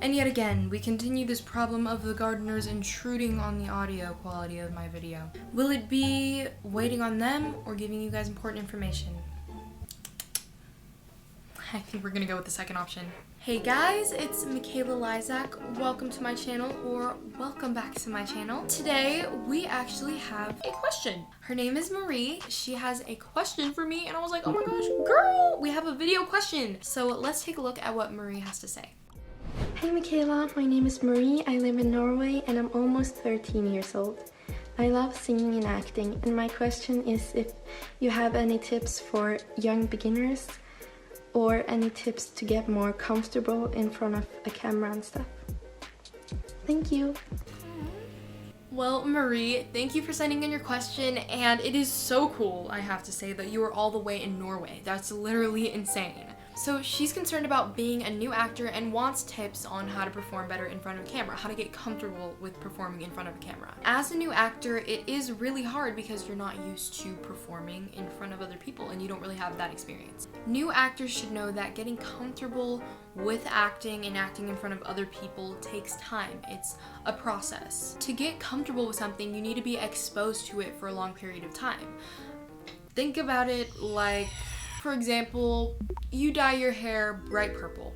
And yet again, we continue this problem of the gardeners intruding on the audio quality of my video. Will it be waiting on them or giving you guys important information? I think we're gonna go with the second option. Hey guys, it's Michaela Lysak. Welcome to my channel, or welcome back to my channel. Today, we actually have a question. Her name is Marie. She has a question for me, and I was like, oh my gosh, girl, we have a video question. So let's take a look at what Marie has to say. Hey Michaela, my name is Marie. I live in Norway and I'm almost 13 years old. I love singing and acting, and my question is if you have any tips for young beginners or any tips to get more comfortable in front of a camera and stuff. Thank you. Well, Marie, thank you for sending in your question, and it is so cool, I have to say, that you are all the way in Norway. That's literally insane. So she's concerned about being a new actor and wants tips on how to perform better in front of a camera, how to get comfortable with performing in front of a camera. As a new actor, it is really hard because you're not used to performing in front of other people and you don't really have that experience. New actors should know that getting comfortable with acting and acting in front of other people takes time. It's a process. To get comfortable with something, you need to be exposed to it for a long period of time. Think about it like, for example, you dye your hair bright purple.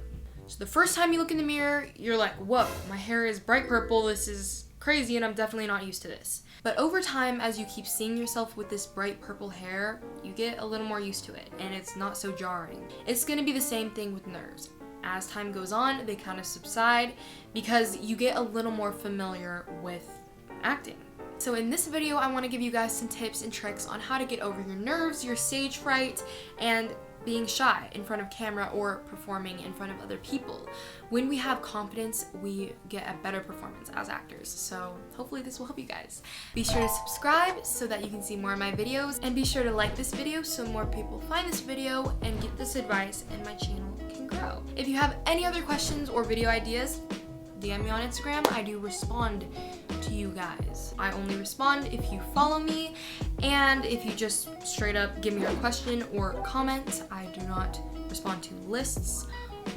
So the first time you look in the mirror, you're like, whoa, my hair is bright purple, this is crazy and I'm definitely not used to this. But over time, as you keep seeing yourself with this bright purple hair, you get a little more used to it and it's not so jarring. It's gonna be the same thing with nerves. As time goes on, they kind of subside because you get a little more familiar with acting. So in this video, I want to give you guys some tips and tricks on how to get over your nerves, your stage fright, and being shy in front of camera or performing in front of other people. When we have confidence, we get a better performance as actors. So hopefully this will help you guys. Be sure to subscribe so that you can see more of my videos, and be sure to like this video so more people find this video and get this advice and my channel can grow. If you have any other questions or video ideas, DM me on Instagram. I do respond to you guys. I only respond if you follow me, and if you just straight up give me your question or comment. I do not respond to lists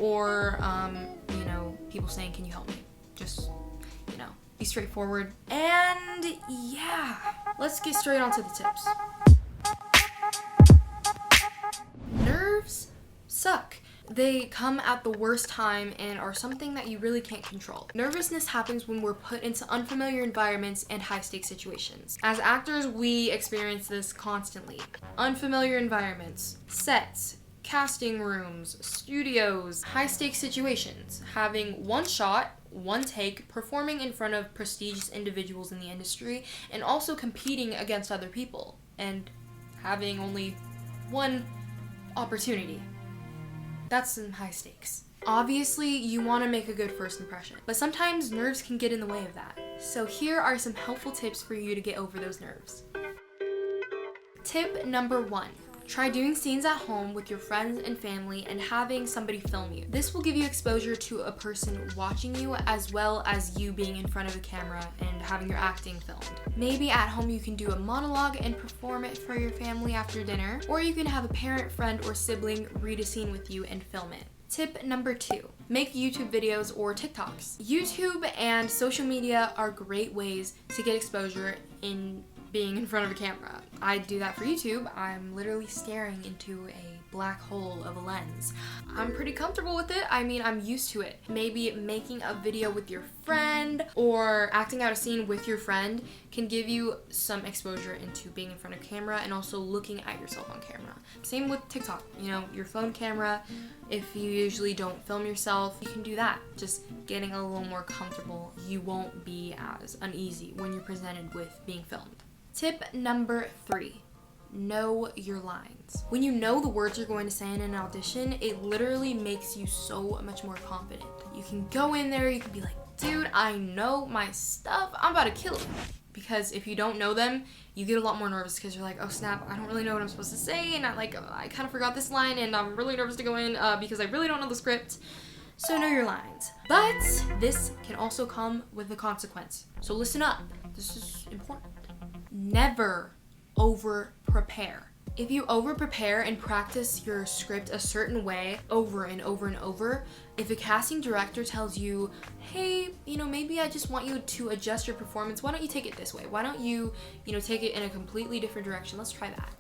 or people saying, can you help me? Just, be straightforward. And yeah, let's get straight onto the tips. Nerves suck. They come at the worst time and are something that you really can't control. Nervousness happens when we're put into unfamiliar environments and high-stakes situations. As actors, we experience this constantly. Unfamiliar environments, sets, casting rooms, studios, high-stakes situations, having one shot, one take, performing in front of prestigious individuals in the industry, and also competing against other people, and having only one opportunity. That's some high stakes. Obviously, you want to make a good first impression, but sometimes nerves can get in the way of that. So here are some helpful tips for you to get over those nerves. Tip number 1. Try doing scenes at home with your friends and family and having somebody film you. This will give you exposure to a person watching you as well as you being in front of a camera and having your acting filmed. Maybe at home you can do a monologue and perform it for your family after dinner, or you can have a parent, friend, or sibling read a scene with you and film it. Tip number 2. Make YouTube videos or TikToks. YouTube and social media are great ways to get exposure in being in front of a camera. I do that for YouTube. I'm literally staring into a black hole of a lens. I'm pretty comfortable with it. I mean, I'm used to it. Maybe making a video with your friend or acting out a scene with your friend can give you some exposure into being in front of camera and also looking at yourself on camera. Same with TikTok. Your phone camera, if you usually don't film yourself, you can do that. Just getting a little more comfortable. You won't be as uneasy when you're presented with being filmed. Tip number 3. Know your lines. When you know the words you're going to say in an audition, it literally makes you so much more confident. You can go in there, you can be like, dude, I know my stuff, I'm about to kill it. Because if you don't know them, you get a lot more nervous because you're like, oh snap, I don't really know what I'm supposed to say, and I kind of forgot this line, and I'm really nervous to go in because I really don't know the script. So know your lines. But this can also come with a consequence. So listen up, this is important. Never over prepare. If you over-prepare and practice your script a certain way over and over and over, if a casting director tells you, hey, maybe I just want you to adjust your performance, why don't you take it this way? Why don't you, take it in a completely different direction? Let's try that.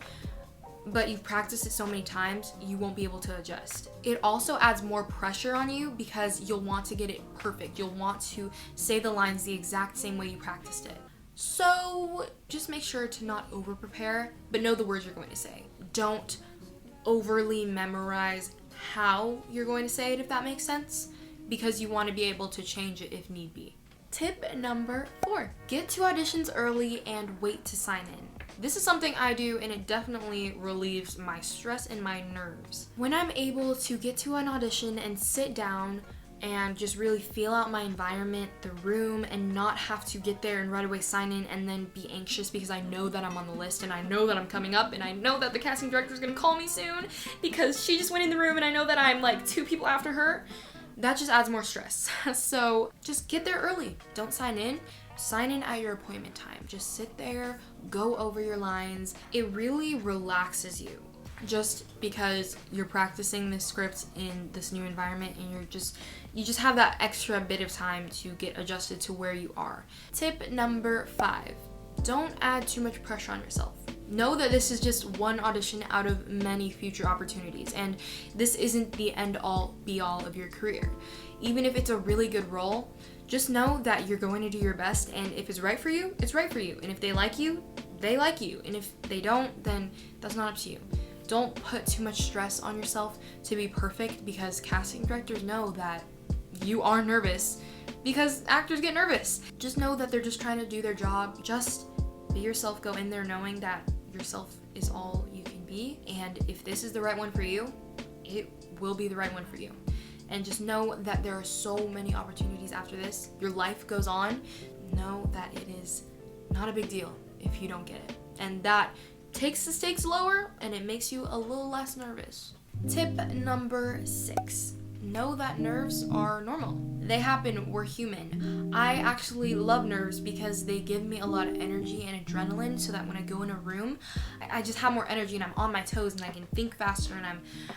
But you've practiced it so many times, you won't be able to adjust. It also adds more pressure on you because you'll want to get it perfect. You'll want to say the lines the exact same way you practiced it. So just make sure to not over-prepare, but know the words you're going to say. Don't overly memorize how you're going to say it, if that makes sense, because you want to be able to change it if need be. Tip number 4, get to auditions early and wait to sign in. This is something I do, and it definitely relieves my stress and my nerves. When I'm able to get to an audition and sit down and just really feel out my environment, the room, and not have to get there and right away sign in and then be anxious because I know that I'm on the list and I know that I'm coming up and I know that the casting director is gonna call me soon because she just went in the room and I know that I'm like 2 people after her, that just adds more stress. So just get there early. Don't sign in. Sign in at your appointment time. Just sit there, go over your lines. It really relaxes you. Just because you're practicing this script in this new environment and you just have that extra bit of time to get adjusted to where you are. Tip number 5, don't add too much pressure on yourself. Know that this is just one audition out of many future opportunities, and this isn't the end all be all of your career. Even if it's a really good role, just know that you're going to do your best, and if it's right for you, it's right for you. And if they like you, they like you. And if they don't, then that's not up to you. Don't put too much stress on yourself to be perfect, because casting directors know that you are nervous because actors get nervous. Just know that they're just trying to do their job. Just be yourself, go in there knowing that yourself is all you can be, and if this is the right one for you, it will be the right one for you. And just know that there are so many opportunities after this. Your life goes on. Know that it is not a big deal if you don't get it, and that takes the stakes lower and it makes you a little less nervous. Tip number 6, know that nerves are normal. They happen, we're human. I actually love nerves because they give me a lot of energy and adrenaline, so that when I go in a room, I just have more energy and I'm on my toes and I can think faster and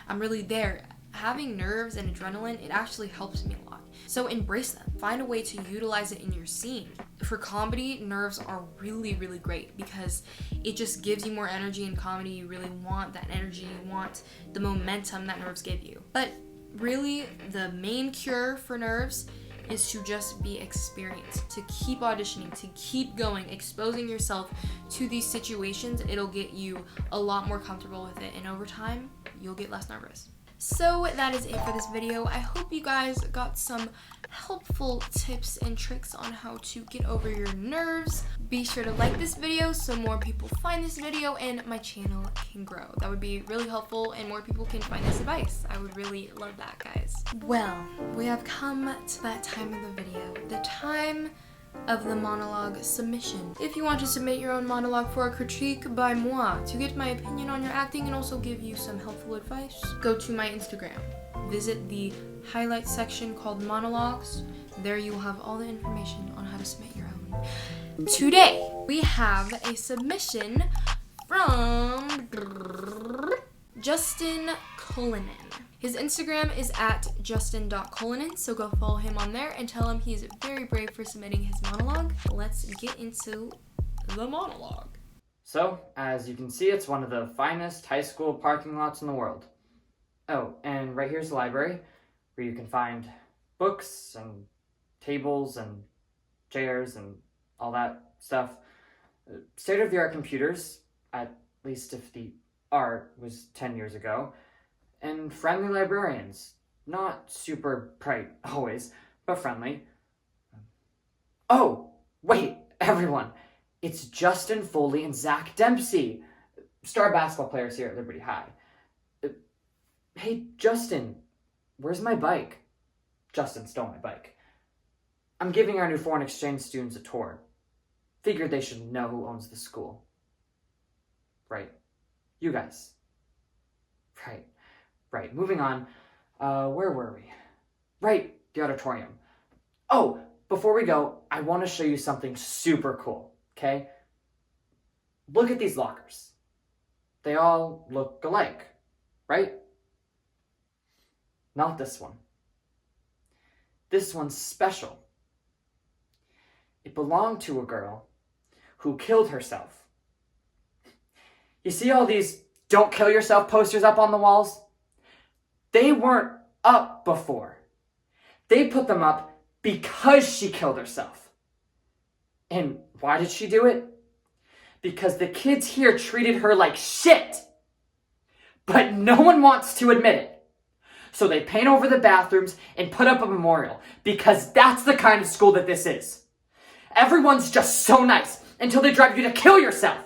I'm really there. Having nerves and adrenaline, it actually helps me a lot. So embrace them. Find a way to utilize it in your scene. For comedy, nerves are really, really great because it just gives you more energy. In comedy, you really want that energy. You want the momentum that nerves give you. But really, the main cure for nerves is to just be experienced, to keep auditioning, to keep going, exposing yourself to these situations. It'll get you a lot more comfortable with it, and over time, you'll get less nervous. So that is it for this video. I hope you guys got some helpful tips and tricks on how to get over your nerves. Be sure to like this video so more people find this video and my channel can grow. That would be really helpful and more people can find this advice. I would really love that, guys. Well, we have come to that time of the video. The time of the monologue submission. If you want to submit your own monologue for a critique by moi to get my opinion on your acting and also give you some helpful advice, go to my Instagram. Visit the highlights section called monologues. There you will have all the information on how to submit your own. Today, we have a submission from Justin Cullinan. His Instagram is at justin.cullinan, so go follow him on there and tell him he's very brave for submitting his monologue. Let's get into the monologue. So, as you can see, it's one of the finest high school parking lots in the world. Oh, and right here's the library, where you can find books and tables and chairs and all that stuff. State-of-the-art computers, at least if the art was 10 years ago. And friendly librarians. Not super bright, always, but friendly. Oh, wait, everyone. It's Justin Foley and Zach Dempsey, star basketball players here at Liberty High. Hey, Justin, where's my bike? Justin stole my bike. I'm giving our new foreign exchange students a tour. Figured they should know who owns the school. Right. You guys. Right, moving on. Where were we? Right, the auditorium. Oh, before we go, I want to show you something super cool, okay? Look at these lockers. they all look alike, right? Not this one. This one's special. It belonged to a girl who killed herself. You see all these "Don't Kill Yourself" posters up on the walls? They weren't up before. They put them up because she killed herself. And why did she do it? Because the kids here treated her like shit. But no one wants to admit it. So they paint over the bathrooms and put up a memorial, because that's the kind of school that this is. Everyone's just so nice until they drive you to kill yourself.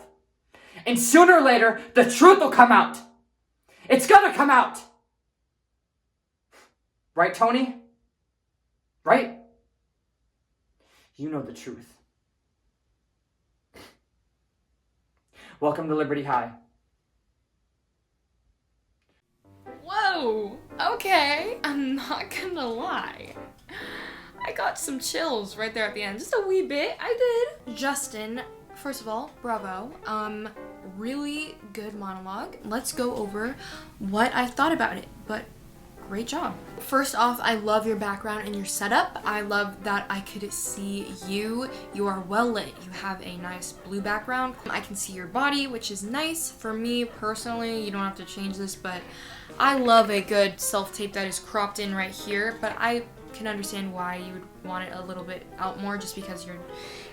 And sooner or later, the truth will come out. It's gonna come out. Right, Tony? Right? You know the truth. Welcome to Liberty High. Whoa, okay. I'm not gonna lie. I got some chills right there at the end. Just a wee bit, I did. Justin, first of all, bravo. Really good monologue. Let's go over what I thought about it, but great job. First off, I love your background and your setup. I love that I could see you. You are well lit. You have a nice blue background. I can see your body, which is nice. For me personally, you don't have to change this, but I love a good self-tape that is cropped in right here, but I can understand why you would want it a little bit out more, just because you're,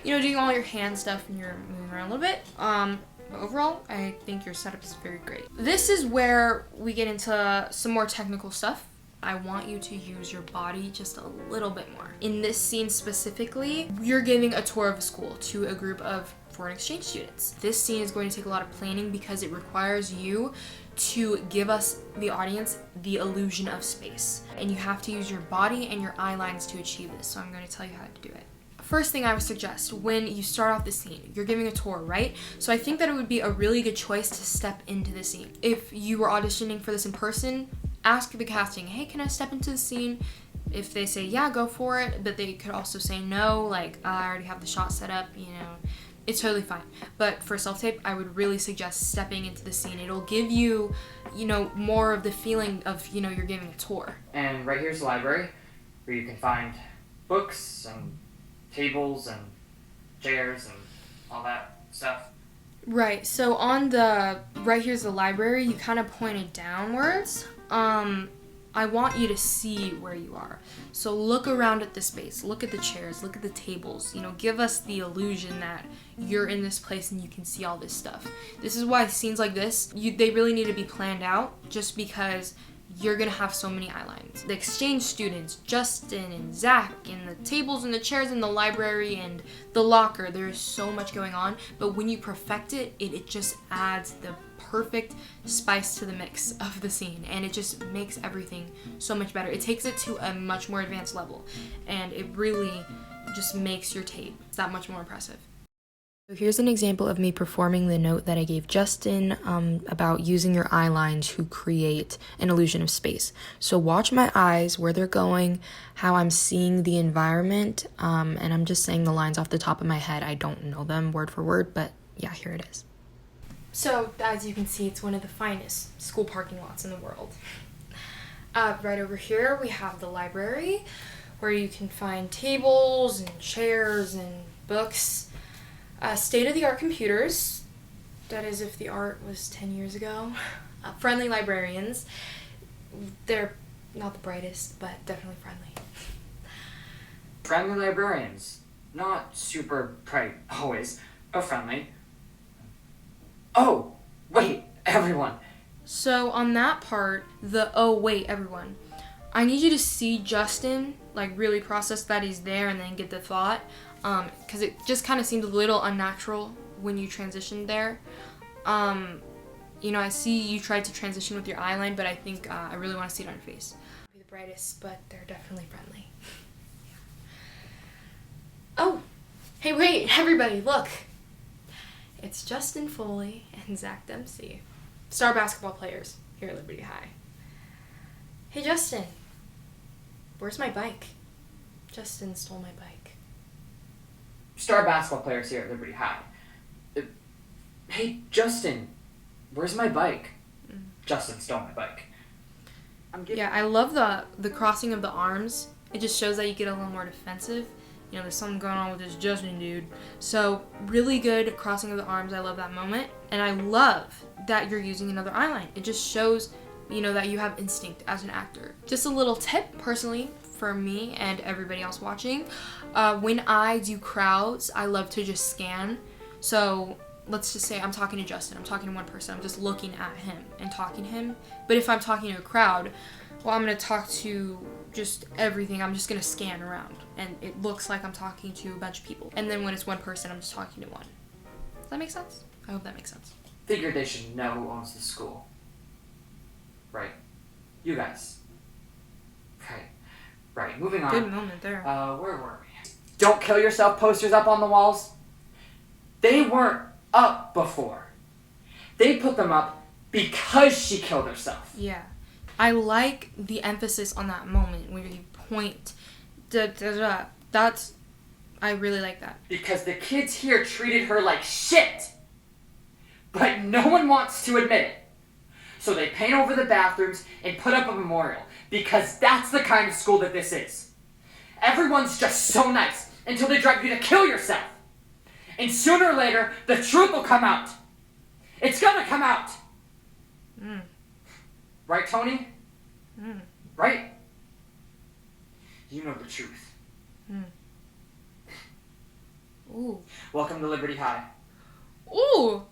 doing all your hand stuff and you're moving around a little bit. But overall, I think your setup is very great. This is where we get into some more technical stuff. I want you to use your body just a little bit more. In this scene specifically, you're giving a tour of a school to a group of foreign exchange students. This scene is going to take a lot of planning because it requires you to give us, the audience, the illusion of space. And you have to use your body and your eye lines to achieve this, so I'm going to tell you how to do it. First thing I would suggest, when you start off the scene, you're giving a tour, right? So I think that it would be a really good choice to step into the scene. If you were auditioning for this in person, ask the casting, hey, can I step into the scene? If they say, yeah, go for it, but they could also say no, like, I already have the shot set up, it's totally fine. But for self-tape, I would really suggest stepping into the scene. It'll give you, more of the feeling of, you're giving a tour. And right here's the library, where you can find books and tables and chairs and all that stuff. Right, so on right here's the library, you kind of pointed downwards. I want you to see where you are. So look around at the space, look at the chairs, look at the tables, give us the illusion that you're in this place and you can see all this stuff. This is why scenes like this, they really need to be planned out, just because you're gonna have so many eye lines. The exchange students, Justin and Zach, and the tables and the chairs in the library and the locker, there's so much going on, but when you perfect it, it just adds the perfect spice to the mix of the scene, and it just makes everything so much better. It takes it to a much more advanced level, and it really just makes your tape that much more impressive. So here's an example of me performing the note that I gave Justin about using your eye line to create an illusion of space. So watch my eyes, where they're going, how I'm seeing the environment, and I'm just saying the lines off the top of my head. I don't know them word for word, but yeah, here it is. So as you can see, it's one of the finest school parking lots in the world. Right over here, we have the library, where you can find tables and chairs and books. State-of-the-art computers, that is if the art was 10 years ago. Friendly librarians. They're not the brightest, but definitely friendly. Friendly librarians. Not super bright, always, but friendly. Oh, wait, everyone. So on that part, oh wait, everyone, I need you to see Justin, really process that he's there and then get the thought. Because it just kind of seemed a little unnatural when you transitioned there. I see you tried to transition with your eye line, but I think I really want to see it on your face. Be the brightest, but they're definitely friendly. Yeah. Oh, hey, wait, everybody, look. It's Justin Foley and Zach Dempsey, star basketball players here at Liberty High. Hey, Justin, where's my bike? Justin stole my bike. Star basketball players here at Liberty High. Hey, Justin, Where's my bike? Justin stole my bike. Yeah, I love the crossing of the arms. It just shows that you get a little more defensive. You know, there's something going on with this Justin dude. So, really good crossing of the arms. I love that moment. And I love that you're using another eye line. It just shows, you know, that you have instinct as an actor. Just a little tip, personally, for me and everybody else watching. When I do crowds, I love to just scan. So, let's just say I'm talking to Justin. I'm talking to one person. I'm just looking at him and talking to him. But if I'm talking to a crowd, well, I'm going to talk to just everything. I'm just going to scan around. And it looks like I'm talking to a bunch of people. And then when it's one person, I'm just talking to one. Does that make sense? I hope that makes sense. Figured they should know who owns the school. Right. You guys. Right. Moving on. Good moment there. Where were we? Don't kill yourself posters up on the walls. They weren't up before. They put them up because she killed herself. Yeah. I like the emphasis on that moment where you point. That's. I really like that. Because the kids here treated her like shit. But no one wants to admit it. So they paint over the bathrooms and put up a memorial. Because that's the kind of school that this is. Everyone's just so nice until they drive you to kill yourself. And sooner or later, the truth will come out. It's gonna come out. Right, Tony? Right? You know the truth. Ooh. Welcome to Liberty High. Ooh.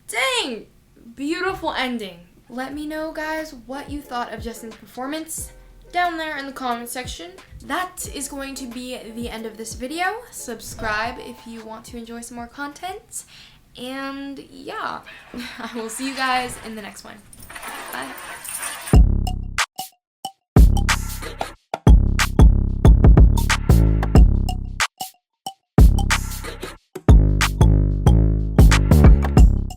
Dang. Beautiful ending. Let me know, guys, what you thought of Justin's performance down there in the comment section. That is going to be the end of this video. Subscribe if you want to enjoy some more content. And yeah, I will see you guys in the next one. Bye.